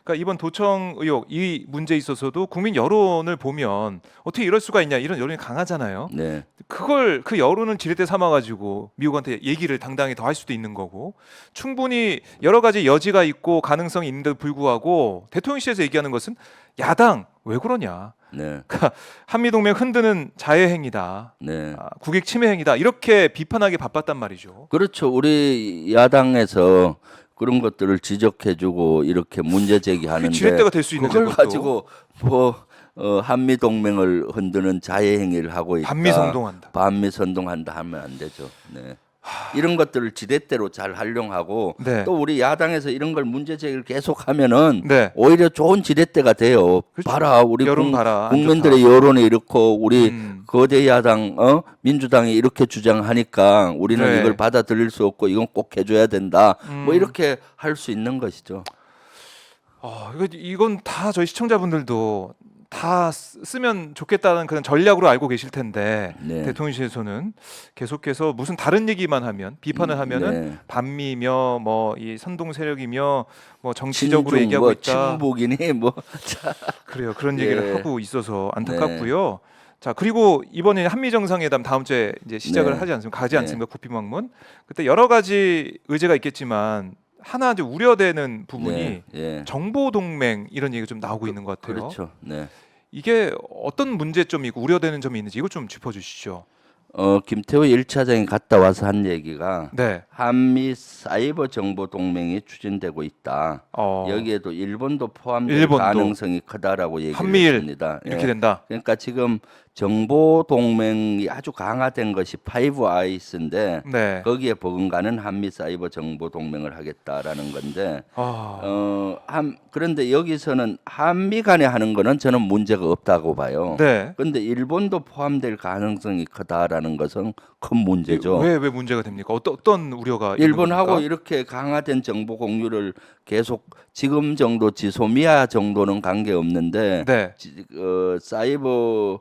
그러니까 이번 도청 의혹 이 문제에 있어서도 국민 여론을 보면 어떻게 이럴 수가 있냐 이런 여론이 강하잖아요. 네. 그걸 그 여론을 지렛대 삼아가지고 미국한테 얘기를 당당히 더 할 수도 있는 거고 충분히 여러 가지 여지가 있고 가능성이 있는데도 불구하고 대통령실에서 얘기하는 것은 야당 왜 그러냐. 네. 그러니까 한미 동맹 흔드는 자해 행위다. 네. 국익 침해 행위다. 이렇게 비판하기 바빴단 말이죠. 그렇죠. 우리 야당에서 그런 것들을 지적해주고 이렇게 문제 그게 제기하는데 지렛대가 될 수 있는 그걸 것도. 가지고 뭐 한미 동맹을 흔드는 자해 행위를 하고 있다. 반미 선동한다. 반미 선동한다 하면 안 되죠. 네. 이런 것들을 지렛대로 잘 활용하고 네. 또 우리 야당에서 이런 걸 문제 제기를 계속하면은 네. 오히려 좋은 지렛대가 돼요. 그렇죠. 봐라 우리 여론 봐라. 안 국민들의 좋다. 여론이 이렇고 우리 음. 거대 야당 민주당이 이렇게 주장하니까 우리는 네. 이걸 받아들일 수 없고 이건 꼭 해줘야 된다. 뭐 음. 이렇게 할 수 있는 것이죠. 이건 다 저희 시청자분들도 다 쓰면 좋겠다는 그런 전략으로 알고 계실 텐데 네. 대통령실에서는 계속해서 무슨 다른 얘기만 하면 비판을 하면은 네. 반미며 뭐 이 선동 세력이며 뭐 정치적으로 친중, 얘기하고 뭐 있다. 친북이니 뭐 그래요. 그런 예. 얘기를 하고 있어서 안타깝고요. 자 그리고 이번에 한미 정상회담 다음 주에 이제 시작을 네. 하지 않습니까? 가지 네. 않습니까? 고피망문. 그때 여러 가지 의제가 있겠지만 하나 이제 우려되는 부분이 네. 예. 정보 동맹 이런 얘기가 좀 나오고 있는 것 같아요. 그렇죠. 네. 이게 어떤 문제점이고 우려되는 점이 있는지 이거 좀 짚어주시죠. 김태호 1차장이 갔다 와서 한 얘기가 네. 한미 사이버 정보 동맹이 추진되고 있다. 여기에도 일본도 포함될 일본도. 가능성이 크다라고 얘기를 한미일 했습니다. 이렇게 예. 된다. 그러니까 지금 정보 동맹이 아주 강화된 것이 파이브 아이스인데 네. 거기에 버금가는 한미 사이버 정보 동맹을 하겠다라는 건데 그런데 여기서는 한미 간에 하는 거는 저는 문제가 없다고 봐요. 네. 그런데 일본도 포함될 가능성이 크다라는 것은 큰 문제죠. 왜 문제가 됩니까? 어떤 우려가 있는 일본하고 겁니까? 이렇게 강화된 정보 공유를 계속 지금 정도 지소미아 정도는 관계 없는데 네. 사이버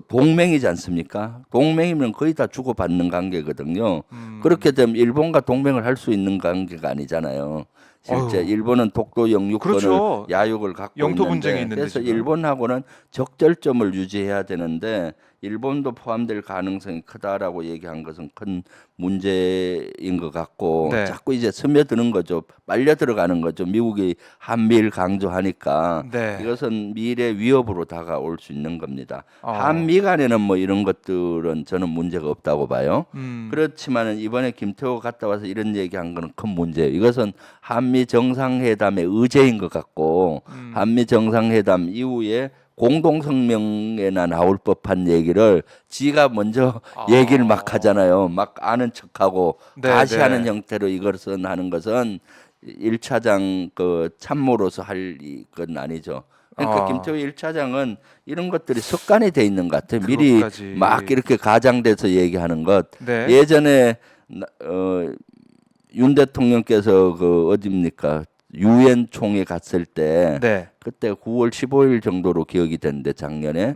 동맹이지 않습니까? 동맹이면 거의 다 주고받는 관계거든요. 그렇게 되면 일본과 동맹을 할 수 있는 관계가 아니잖아요. 실제 어휴. 일본은 독도 영유권을 그렇죠. 야육을 갖고 영토 있는데 분쟁이 있는데 그래서 지금. 일본하고는 적절점을 유지해야 되는데 일본도 포함될 가능성이 크다라고 얘기한 것은 큰 문제인 것 같고 네. 자꾸 이제 스며드는 거죠. 빨려 들어가는 거죠. 미국이 한미일 강조하니까 네. 이것은 미래 위협으로 다가올 수 있는 겁니다. 어. 한미 간에는 뭐 이런 것들은 저는 문제가 없다고 봐요. 그렇지만 이번에 김태호 갔다 와서 이런 얘기한 거는 큰 문제예요. 이것은 한미 정상회담의 의제인 것 같고 한미 정상회담 이후에 공동성명에나 나올 법한 얘기를 지가 먼저 얘기를 막 하잖아요. 막 아는 척하고 네, 가시하는 네. 형태로 이것은 하는 것은 1차장 그 참모로서 할 건 아니죠. 그러니까 김태호 1차장은 이런 것들이 습관이 돼 있는 것 같아요. 미리 그것까지. 막 이렇게 가장돼서 얘기하는 것. 네. 예전에 윤 대통령께서 그 어디입니까? 유엔 총회 갔을 때 네. 그때 9월 15일 정도로 기억이 되는데 작년에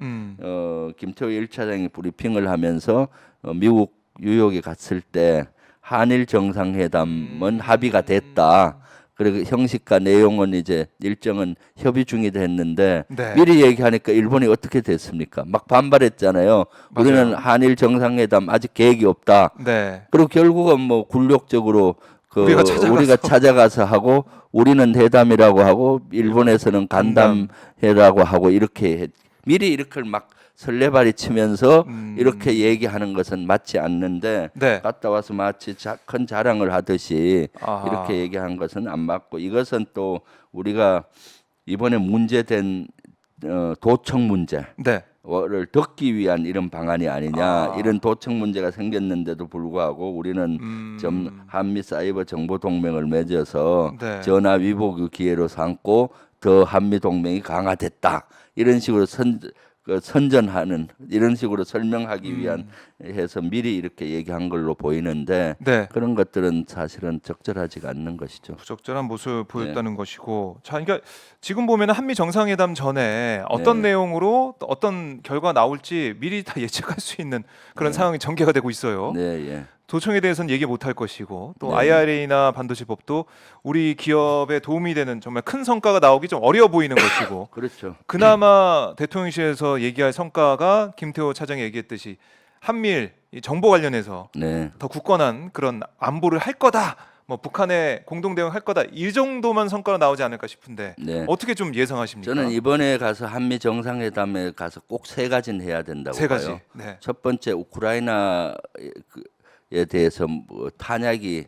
김태호 1차장이 브리핑을 하면서 미국 뉴욕에 갔을 때 한일 정상회담은 합의가 됐다. 그리고 형식과 내용은 이제 일정은 협의 중이다 했는데 네. 미리 얘기하니까 일본이 어떻게 됐습니까? 막 반발했잖아요. 맞아요. 우리는 한일 정상회담 아직 계획이 없다. 네. 그리고 결국은 뭐 굴욕적으로 우리가 찾아가서 하고 우리는 회담이라고 하고 일본에서는 간담회라고 하고 이렇게 미리 이렇게 막 설레발이 치면서 이렇게 얘기하는 것은 맞지 않는데 네. 갔다 와서 마치 큰 자랑을 하듯이 아하. 이렇게 얘기한 것은 안 맞고 이것은 또 우리가 이번에 문제된 도청 문제 네. 를 덮기 위한 이런 방안이 아니냐 이런 도청 문제가 생겼는데도 불구하고 우리는 한미 사이버 정보 동맹을 맺어서 네. 전화 위복의 기회로 삼고 더 한미 동맹이 강화됐다 이런 식으로 선전하는 이런 식으로 설명하기 위한 해서 미리 이렇게 얘기한 걸로 보이는데 네. 그런 것들은 사실은 적절하지가 않는 것이죠. 부적절한 모습을 보였다는 것이고, 자, 그러니까 지금 보면 한미 정상회담 전에 어떤 네. 내용으로 또 어떤 결과 나올지 미리 다 예측할 수 있는 그런 상황이 전개가 되고 있어요. 네, 예. 도청에 대해서는 얘기 못할 것이고 또 네. IRA나 반도체법도 우리 기업에 도움이 되는 정말 큰 성과가 나오기 좀 어려워 보이는 것이고 그렇죠. 그나마 대통령실에서 얘기할 성과가 김태호 차장이 얘기했듯이 한미일 이 정보 관련해서 네. 더 굳건한 그런 안보를 할 거다. 뭐 북한에 공동 대응할 거다. 이 정도만 성과가 나오지 않을까 싶은데 네. 어떻게 좀 예상하십니까? 저는 이번에 가서 한미 정상회담에 가서 꼭 세 가지는 해야 된다고 세 가지. 봐요. 네. 첫 번째 우크라이나에 대해서 뭐 탄약이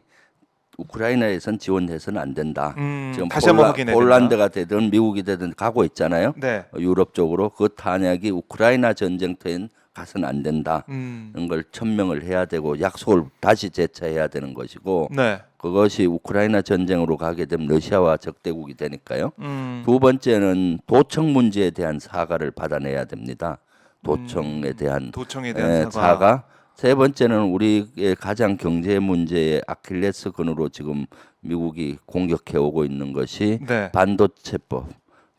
우크라이나에선 지원해서는 안 된다. 지금 다시 한번 확인해야 된다. 폴란드가 되든 미국이 되든 가고 있잖아요. 네. 유럽 쪽으로 그 탄약이 우크라이나 전쟁터엔 가서는 안 된다. 이런 걸 천명을 해야 되고 약속을 다시 재차해야 되는 것이고 네. 그것이 우크라이나 전쟁으로 가게 되면 러시아와 적대국이 되니까요. 음. 두 번째는 도청 문제에 대한 사과를 받아내야 됩니다. 도청에 대한 도청에 대한 사과. 사과. 세 번째는 우리의 가장 경제 문제의 아킬레스건으로 지금 미국이 공격해 오고 있는 것이 네. 반도체법,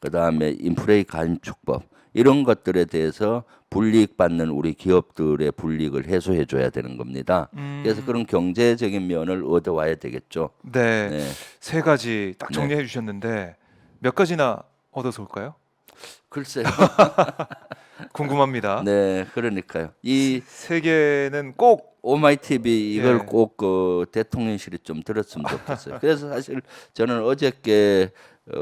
그다음에 인플레이 감축법 이런 것들에 대해서 불이익 받는 우리 기업들의 불이익을 해소해 줘야 되는 겁니다. 그래서 그런 경제적인 면을 얻어와야 되겠죠. 네. 네. 세 가지 딱 네. 정리해 주셨는데 몇 가지나 얻어서 올까요? 글쎄요. 궁금합니다. 네, 그러니까요. 이 세 개는 꼭 오마이 TV 이걸 예. 꼭 그 대통령실이 좀 들었으면 좋겠어요. 그래서 사실 저는 어저께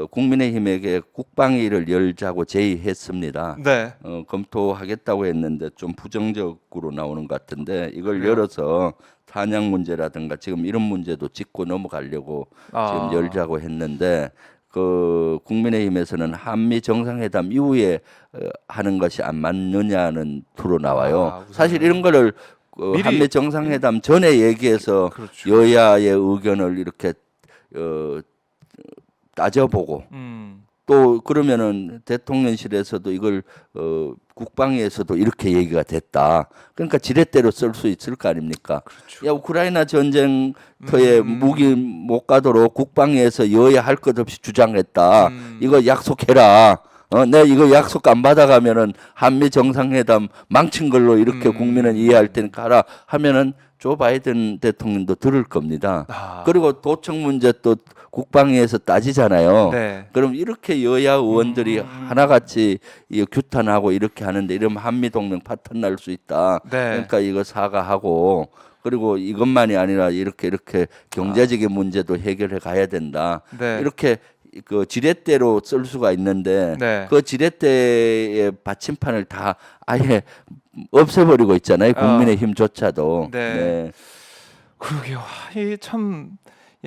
국민의힘에게 국방위를 열자고 제의했습니다. 네. 검토하겠다고 했는데 좀 부정적으로 나오는 것 같은데 이걸 그래요? 열어서 탄약 문제라든가 지금 이런 문제도 짚고 넘어가려고 아. 지금 열자고 했는데 그 국민의힘에서는 한미 정상회담 이후에 하는 것이 안 맞느냐는 투로 나와요. 아, 우선은. 사실 이런 거를 미리- 한미 정상회담 전에 얘기해서 그렇죠. 여야의 의견을 이렇게 따져보고 또 그러면은 대통령실에서도 이걸 국방위에서도 이렇게 얘기가 됐다. 그러니까 지렛대로 쓸 수 있을 거 아닙니까? 그렇죠. 야 우크라이나 전쟁터에 무기 못 가도록 국방위에서 여야 할 것 없이 주장했다. 이거 약속해라. 내가 이거 약속 안 받아가면은 한미 정상회담 망친 걸로 이렇게 국민은 이해할 테니까 하라 하면은 조 바이든 대통령도 들을 겁니다. 아. 그리고 도청 문제 또 국방위에서 따지잖아요. 네. 그럼 이렇게 여야 의원들이 하나같이 이 규탄하고 이렇게 하는데 이러면 한미 동맹 파탄 날 수 있다. 네. 그러니까 이거 사과하고 그리고 이것만이 아니라 이렇게 경제적인 문제도 해결해 가야 된다. 네. 이렇게 그 지렛대로 쓸 수가 있는데 네. 그 지렛대의 받침판을 다 아예 없애버리고 있잖아요. 국민의힘조차도. 네. 그러게요. 이참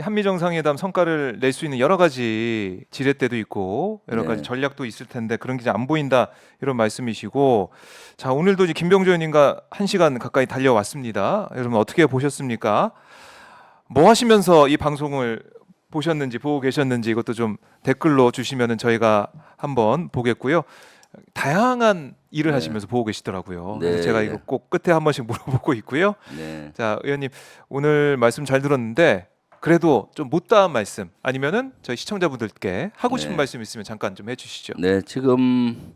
한미 정상회담 성과를 낼 수 있는 여러 가지 지렛대도 있고 여러 네. 가지 전략도 있을 텐데 그런 게 안 보인다 이런 말씀이시고 자 오늘도 이제 김병조 의원님과 1시간 가까이 달려왔습니다. 여러분 어떻게 보셨습니까? 뭐 하시면서 이 방송을 보셨는지 보고 계셨는지 이것도 좀 댓글로 주시면은 저희가 한번 보겠고요. 다양한 일을 네. 하시면서 보고 계시더라고요. 네. 그래서 제가 이거 꼭 끝에 한 번씩 물어보고 있고요. 네. 자 의원님 오늘 말씀 잘 들었는데 그래도 좀 못다한 말씀 아니면은 저희 시청자분들께 하고 싶은 네. 말씀 있으면 잠깐 좀 해주시죠. 네, 지금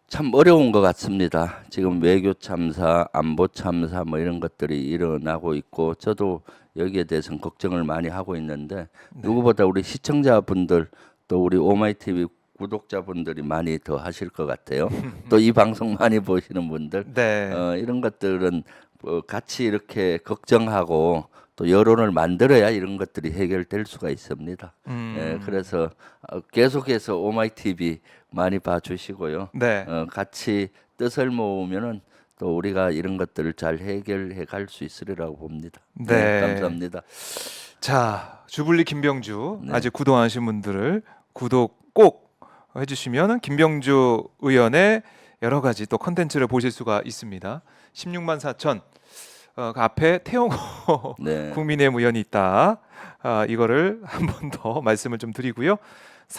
참 어려운 것 같습니다. 지금 외교 참사, 안보 참사 뭐 이런 것들이 일어나고 있고 저도 여기에 대해서는 걱정을 많이 하고 있는데 누구보다 우리 시청자분들 또 우리 오마이TV 구독자분들이 많이 더 하실 것 같아요. 또 이 방송 많이 보시는 분들 네. 이런 것들은 같이 이렇게 걱정하고 또 여론을 만들어야 이런 것들이 해결될 수가 있습니다. 예, 그래서 계속해서 오마이TV 많이 봐주시고요. 네. 같이 뜻을 모으면은 또 우리가 이런 것들을 잘 해결해 갈 수 있으리라고 봅니다. 네. 감사합니다. 자 주불리 김병주 네. 아직 구독 안 하신 분들을 구독 꼭 해주시면 김병주 의원의 여러 가지 또 컨텐츠를 보실 수가 있습니다. 16만 4천 그 앞에 태용호 네. 국민의힘 의원이 있다. 이거를 한 번 더 말씀을 좀 드리고요.